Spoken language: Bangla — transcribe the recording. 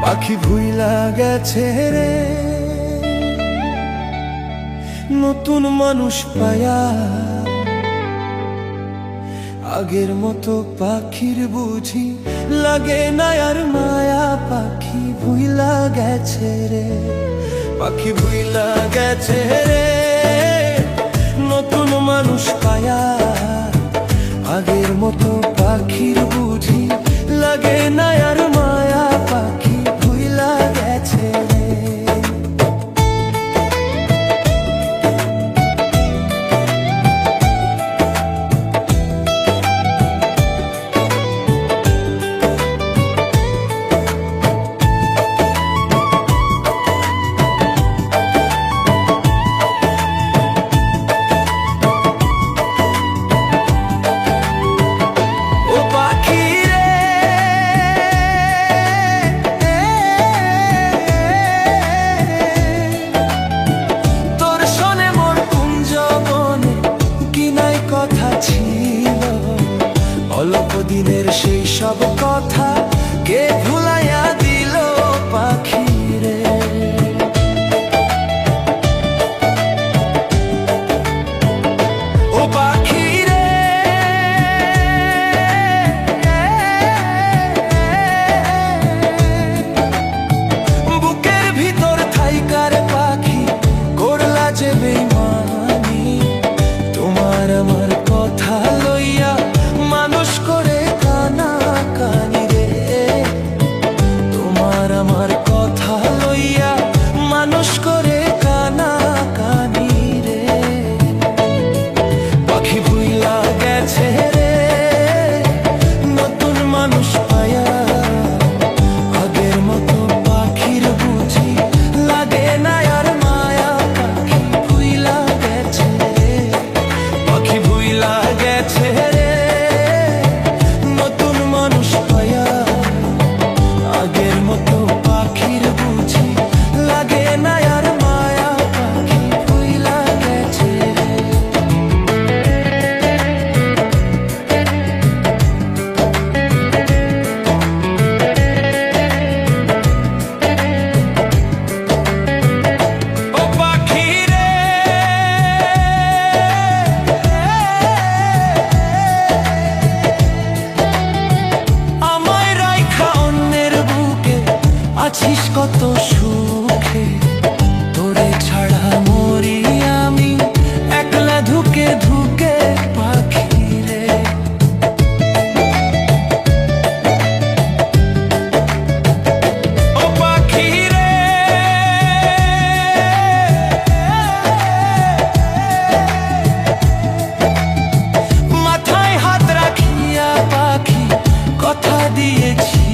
পাখি ভুইলা গেছে রে নতুন মানুষ পায়া, আগের মতো পাখির বুঝি লাগে না আর মায়া। পাখি ভুইলা গেছে রে, পাখি ভুইলা গেছে রে নতুন মানুষ পায়া, আগের মতো পাখির বুঝি লাগে না আর মায়া। পাখি ভুইলা গেছে রে। অল্প দিনের সেই সব কথা কে ভুলাইয়া দিল পাখি রে। ও পাখি রে বুকের ভিতর থাইকার পাখি করলা যে বেইমানি, তোমার আমার কথা লইয়া মানুষ করে কানা কানি রে। তোমার আমার কথা লইয়া মানুষ করে কানা কানি রে। পাখি ভুইলা গেছে রে নতুন মানুষ পায়া, আগের মতো পাখির বুঝি লাগে না আর মায়া। পাখি ভুইলা গেছে রে, পাখি ভুইলা গেছে রে নতুন মানুষ পায়া, আগের মতো পাখির বুঝি লাগে না আর মায়া। পাখি ভুইলা গেছে রে। ও পাখি রে আমায় রাইখা অন্যের বুকে আছিস কত সুখে, তোরে ছাড়া মরি আমি একলা ধুকে ধুকে। পাখি রে ও পাখি রে মাথায় হাত রাখিয়া পাখি কথা দিয়েছি